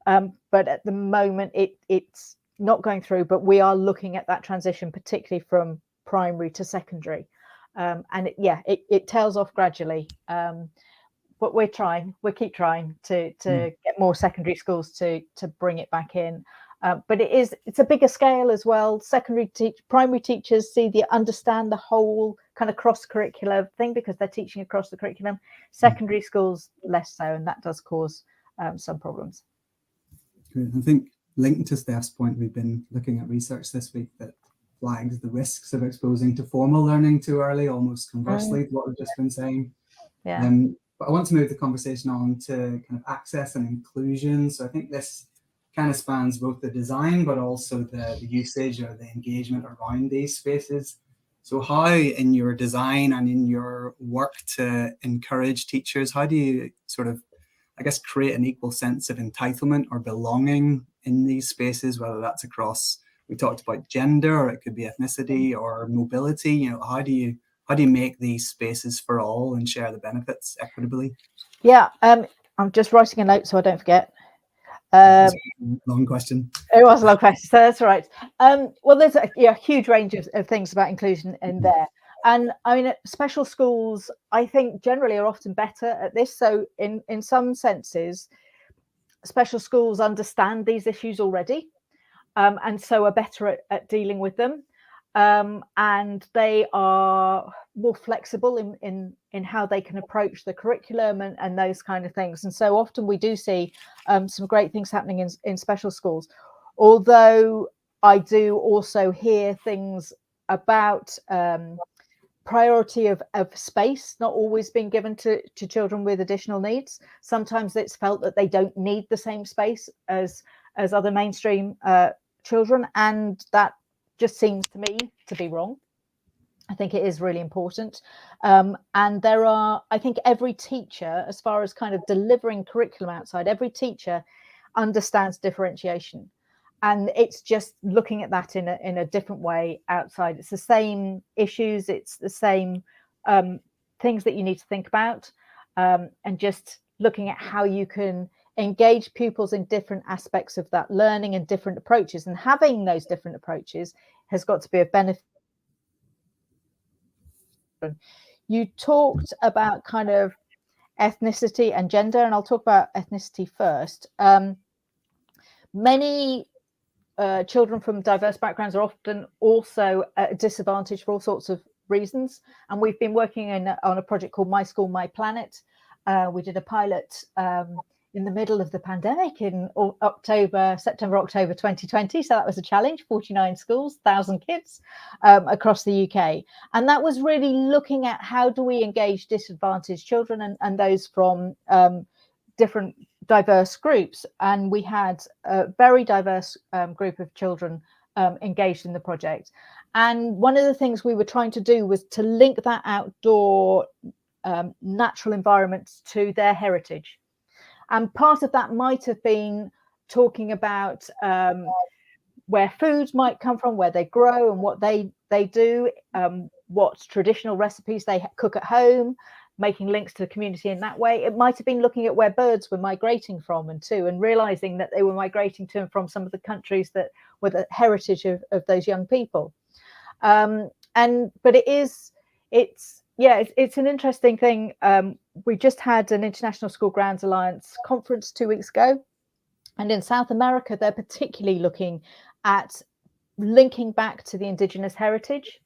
But at the moment, it's not going through, but we are looking at that transition, particularly from primary to secondary. And it tails off gradually. But we keep trying to get more secondary schools to bring it back in. But it's a bigger scale as well. Primary teachers understand the whole kind of cross-curricular thing because they're teaching across the curriculum. Secondary schools less so, and that does cause some problems. Great. I think linked to Steph's point, we've been looking at research this week that flags the risks of exposing to formal learning too early, almost conversely to what we've just been saying. Yeah. But I want to move the conversation on to kind of access and inclusion. So I think this kind of spans both the design, but also the usage or the engagement around these spaces. So how in your design and in your work to encourage teachers, how do you sort of, I guess, create an equal sense of entitlement or belonging in these spaces, whether that's across, we talked about gender, or it could be ethnicity or mobility. How do you make these spaces for all and share the benefits equitably? Yeah, I'm just writing a note so I don't forget. Long question. It was a long question, so that's right. Well, there's a huge range of things about inclusion in there. And I mean, special schools, I think generally are often better at this. So in some senses, special schools understand these issues already, and so are better at dealing with them. And they are more flexible in how they can approach the curriculum and those kind of things. And so often we do see some great things happening in special schools. Although I do also hear things about priority of space not always being given to children with additional needs. Sometimes it's felt that they don't need the same space as other mainstream children, and that just seems to me to be wrong. I think it is really important. And I think every teacher, as far as kind of delivering curriculum outside, every teacher understands differentiation. and it's just looking at that in a different way outside. It's the same issues, it's the same things that you need to think about, and just looking at how you can engage pupils in different aspects of that learning and different approaches, and having those different approaches has got to be of benefit. You talked about kind of ethnicity and gender, and I'll talk about ethnicity first. Many children from diverse backgrounds are often also at a disadvantage for all sorts of reasons, and we've been working on a project called My School, My Planet. We did a pilot in the middle of the pandemic in September, October 2020. So that was a challenge, 49 schools, 1,000 kids across the UK. And that was really looking at how do we engage disadvantaged children and those from different diverse groups. And we had a very diverse group of children engaged in the project. And one of the things we were trying to do was to link that outdoor natural environments to their heritage. And part of that might have been talking about where foods might come from, where they grow and what they do, what traditional recipes they cook at home, making links to the community in that way. It might have been looking at where birds were migrating from and realizing that they were migrating to and from some of the countries that were the heritage of those young people. But it's an interesting thing. We just had an International School Grounds Alliance conference 2 weeks ago. And in South America, they're particularly looking at linking back to the indigenous heritage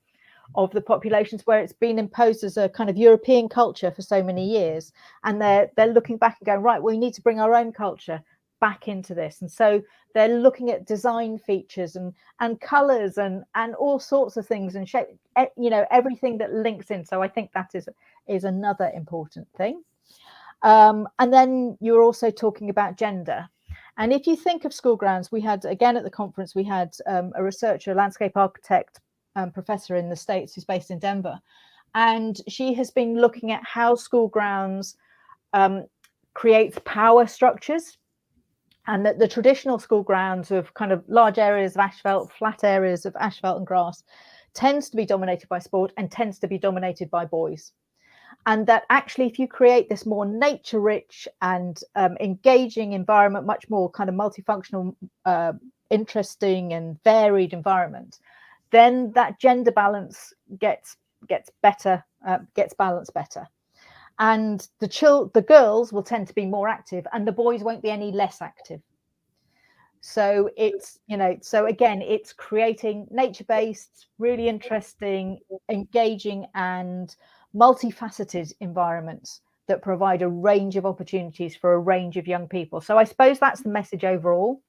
of the populations, where it's been imposed as a kind of European culture for so many years. And they're looking back and going, right, we need to bring our own culture back into this. And so they're looking at design features and colors and all sorts of things and shape, everything that links in. So I think that is another important thing. And then you're also talking about gender. And if you think of school grounds, we had, again at the conference, we had a researcher, a landscape architect, professor in the States who's based in Denver. And she has been looking at how school grounds creates power structures, and that the traditional school grounds of kind of large areas of asphalt, flat areas of asphalt and grass tends to be dominated by sport and tends to be dominated by boys. And that actually, if you create this more nature rich and engaging environment, much more kind of multifunctional, interesting and varied environment, then that gender balance gets better, gets balanced better. And the girls will tend to be more active and the boys won't be any less active. So it's, so again, it's creating nature-based, really interesting, engaging and multifaceted environments that provide a range of opportunities for a range of young people. So I suppose that's the message overall.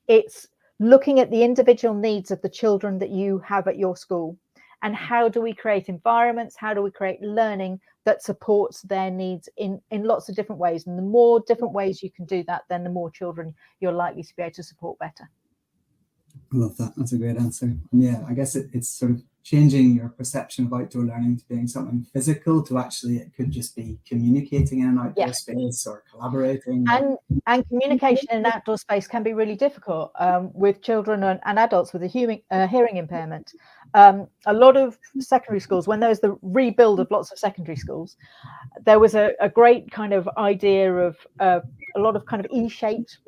It's looking at the individual needs of the children that you have at your school, and how do we create environments, how do we create learning that supports their needs in lots of different ways. And the more different ways you can do that, then the more children you're likely to be able to support better. I love that. That's a great answer. And yeah, I guess it's sort of changing your perception of outdoor learning to being something physical to actually it could just be communicating in an outdoor space or collaborating. And communication in an outdoor space can be really difficult with children and adults with a hearing impairment. A lot of secondary schools, when there was the rebuild of lots of secondary schools, there was a great kind of idea of a lot of kind of E-shaped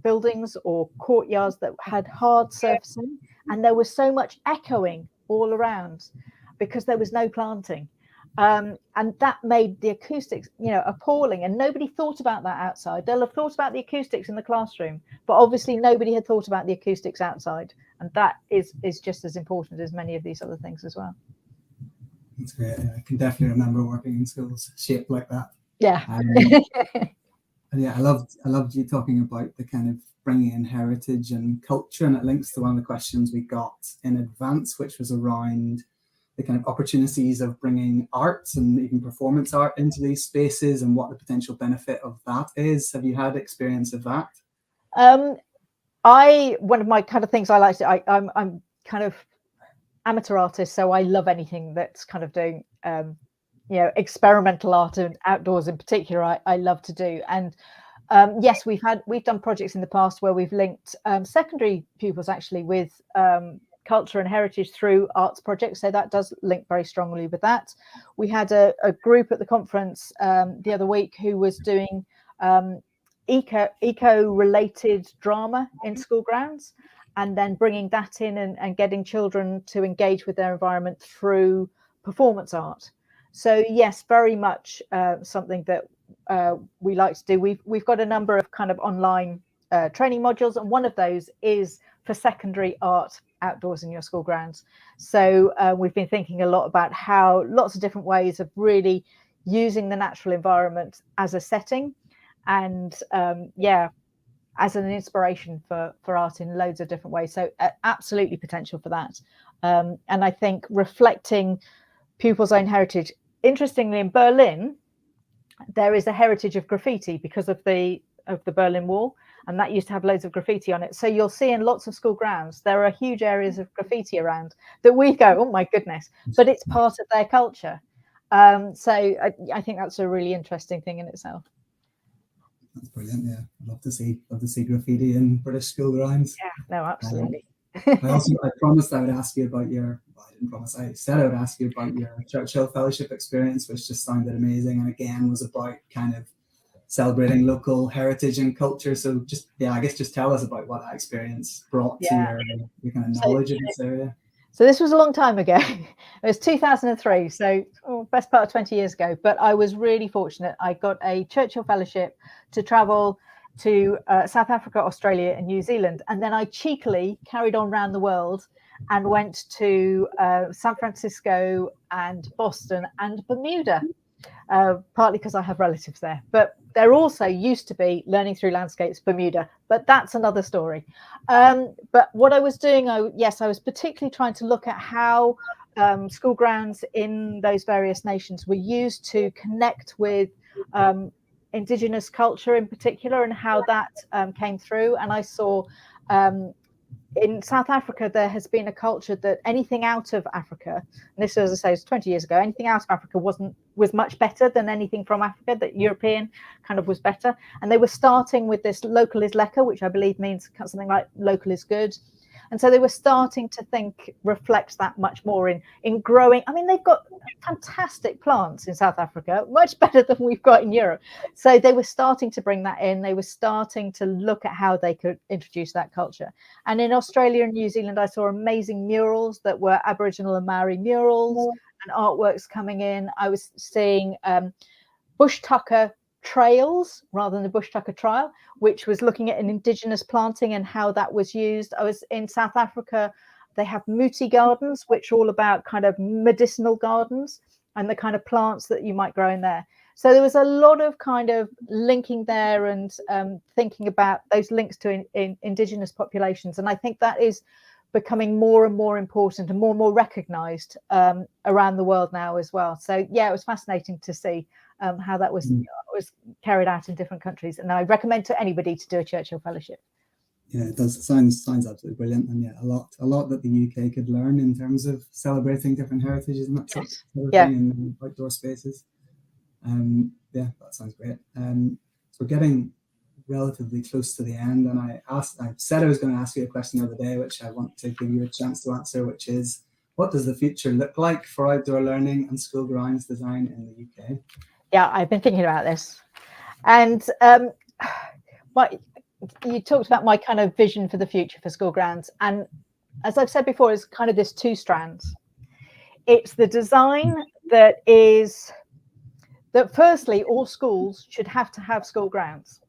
buildings or courtyards that had hard surfacing, and there was so much echoing all around because there was no planting, and that made the acoustics appalling, and nobody thought about that outside. They'll have thought about the acoustics in the classroom, but obviously nobody had thought about the acoustics outside, and that is just as important as many of these other things as well. That's great. I can definitely remember working in schools shaped like that. And yeah, I loved you talking about the kind of bringing in heritage and culture, and it links to one of the questions we got in advance, which was around the kind of opportunities of bringing arts and even performance art into these spaces and what the potential benefit of that is. Have you had experience of that? One of my kind of things I like to, I'm kind of amateur artist, so I love anything that's kind of doing experimental art and outdoors in particular. I love to do, and Yes, we've done projects in the past where we've linked secondary pupils actually with culture and heritage through arts projects. So that does link very strongly with that. We had a group at the conference the other week who was doing eco-related drama in school grounds, and then bringing that in and getting children to engage with their environment through performance art. So yes, very much something that we like to do. We've got a number of kind of online training modules, and one of those is for secondary art outdoors in your school grounds. So we've been thinking a lot about how lots of different ways of really using the natural environment as a setting, and as an inspiration for art in loads of different ways. So absolutely potential for that. And I think reflecting pupils' own heritage. Interestingly, in Berlin, there is a heritage of graffiti because of the Berlin Wall, and that used to have loads of graffiti on it. So you'll see in lots of school grounds there are huge areas of graffiti around that we go, oh my goodness, but it's part of their culture. So I think that's a really interesting thing in itself. That's brilliant. Yeah, I'd love to see graffiti in British school grounds. Yeah, no, absolutely. I promised I would ask you about your. Well, I didn't promise. I said I would ask you about your Churchill fellowship experience, which just sounded amazing, and again was about kind of celebrating local heritage and culture. So just I guess just tell us about what that experience brought to your kind of knowledge of this area. So this was a long time ago. It was 2003, so best part of 20 years ago. But I was really fortunate. I got a Churchill fellowship to travel to South Africa, Australia, and New Zealand. And then I cheekily carried on around the world and went to San Francisco and Boston and Bermuda, partly because I have relatives there. But there also used to be Learning Through Landscapes Bermuda, but that's another story. But what I was doing, I was particularly trying to look at how school grounds in those various nations were used to connect with Indigenous culture in particular, and how that came through. And I saw in South Africa, there has been a culture that anything out of Africa, and this, as I say, is 20 years ago, anything out of Africa was much better than anything from Africa. That European kind of was better. And they were starting with this local is lekker, which I believe means something like local is good. And so they were starting to reflect that much more in growing. I mean, they've got fantastic plants in South Africa, much better than we've got in Europe. So they were starting to bring that in. They were starting to look at how they could introduce that culture. And in Australia and New Zealand, I saw amazing murals that were Aboriginal and Maori murals and artworks coming in. I was seeing bush tucker trails rather than the bush tucker trial, which was looking at an Indigenous planting and how that was used. I was in South Africa. They have muti gardens, which are all about kind of medicinal gardens and the kind of plants that you might grow in there. So there was a lot of kind of linking there and thinking about those links to Indigenous populations. And I think that is becoming more and more important and more recognized around the world now as well. So yeah, it was fascinating to see how that was carried out in different countries. And I recommend to anybody to do a Churchill fellowship. Yeah, it does. Sounds absolutely brilliant, and a lot that the UK could learn in terms of celebrating different heritages and that sort of thing in outdoor spaces. That sounds great. So we're getting relatively close to the end, and I said I was going to ask you a question the other day, which I want to give you a chance to answer, which is, what does the future look like for outdoor learning and school grounds design in the UK? Yeah, I've been thinking about this, and you talked about my kind of vision for the future for school grounds, and as I've said before, it's kind of this two strands. It's the design that firstly, all schools should have to have school grounds.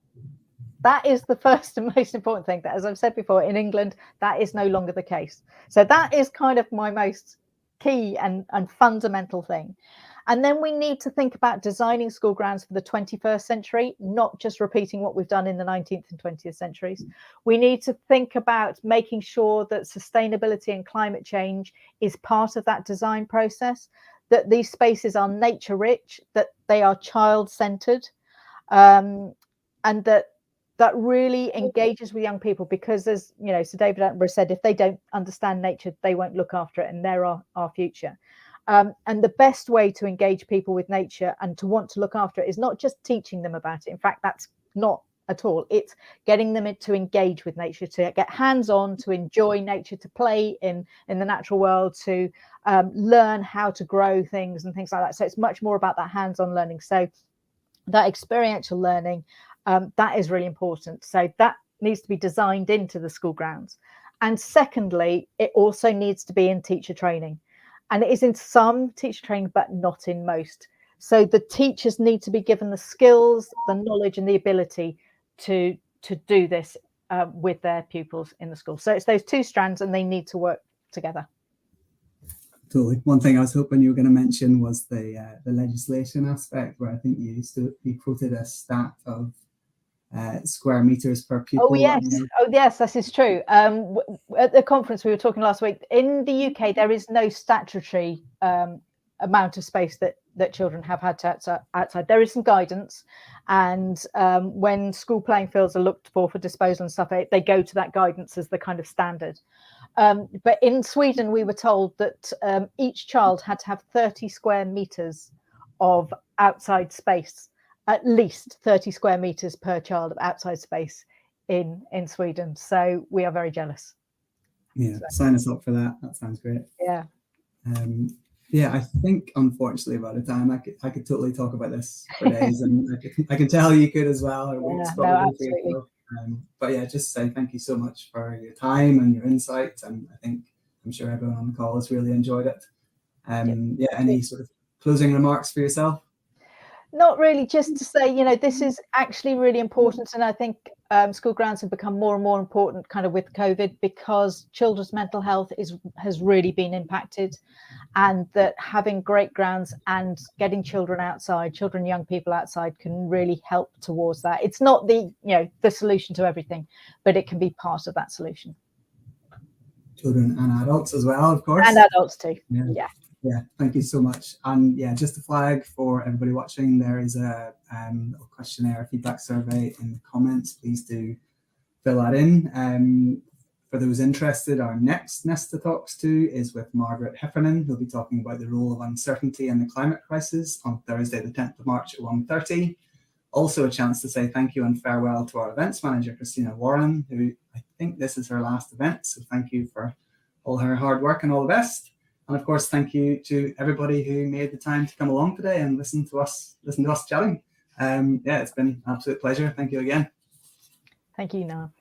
That is the first and most important thing. That, as I've said before, in England, that is no longer the case. So that is kind of my most key and fundamental thing. And then we need to think about designing school grounds for the 21st century, not just repeating what we've done in the 19th and 20th centuries. We need to think about making sure that sustainability and climate change is part of that design process, that these spaces are nature rich, that they are child centered, and that really engages with young people, because, as you know, Sir David Attenborough said, if they don't understand nature, they won't look after it, and they're our future. And the best way to engage people with nature and to want to look after it is not just teaching them about it. In fact, that's not at all. It's getting them to engage with nature, to get hands-on, to enjoy nature, to play in the natural world, to learn how to grow things and things like that. So it's much more about that hands-on learning. So that experiential learning, that is really important. So that needs to be designed into the school grounds. And secondly, it also needs to be in teacher training. And it is in some teacher training, but not in most. So the teachers need to be given the skills, the knowledge and the ability to do this with their pupils in the school. So it's those two strands and they need to work together. Totally. One thing I was hoping you were going to mention was the legislation aspect, where I think you quoted a stat of square meters per pupil. Oh yes, this is true. At the conference we were talking last week, in the UK there is no statutory amount of space that children have had to outside. There is some guidance, and when school playing fields are looked for disposal and stuff, they go to that guidance as the kind of standard. But in Sweden we were told that each child had to have 30 square meters of outside space, at least 30 square meters per child of outside space in Sweden. So we are very jealous. Yeah, sign us up for that. That sounds great. Yeah. Yeah, I think unfortunately by the time I could totally talk about this for days, and I can tell you could as well. Absolutely. But yeah, just say thank you so much for your time and your insights, and I'm sure everyone on the call has really enjoyed it. Any sort of closing remarks for yourself? Not really, just to say, this is actually really important. And I think school grounds have become more and more important kind of with COVID, because children's mental health has really been impacted, and that having great grounds and getting children and young people outside can really help towards that. It's not the solution to everything, but it can be part of that solution. Children and adults as well, of course. And adults too. Yeah, thank you so much. And yeah, just to flag for everybody watching, there is a little questionnaire, feedback survey in the comments. Please do fill that in. For those interested, our next Nesta Talks to is with Margaret Heffernan, who'll be talking about the role of uncertainty in the climate crisis on Thursday, the 10th of March at 1:30. Also a chance to say thank you and farewell to our events manager, Christina Warren, who I think this is her last event. So thank you for all her hard work and all the best. And of course, thank you to everybody who made the time to come along today and listen to us chatting. It's been an absolute pleasure. Thank you again. Thank you, Niall.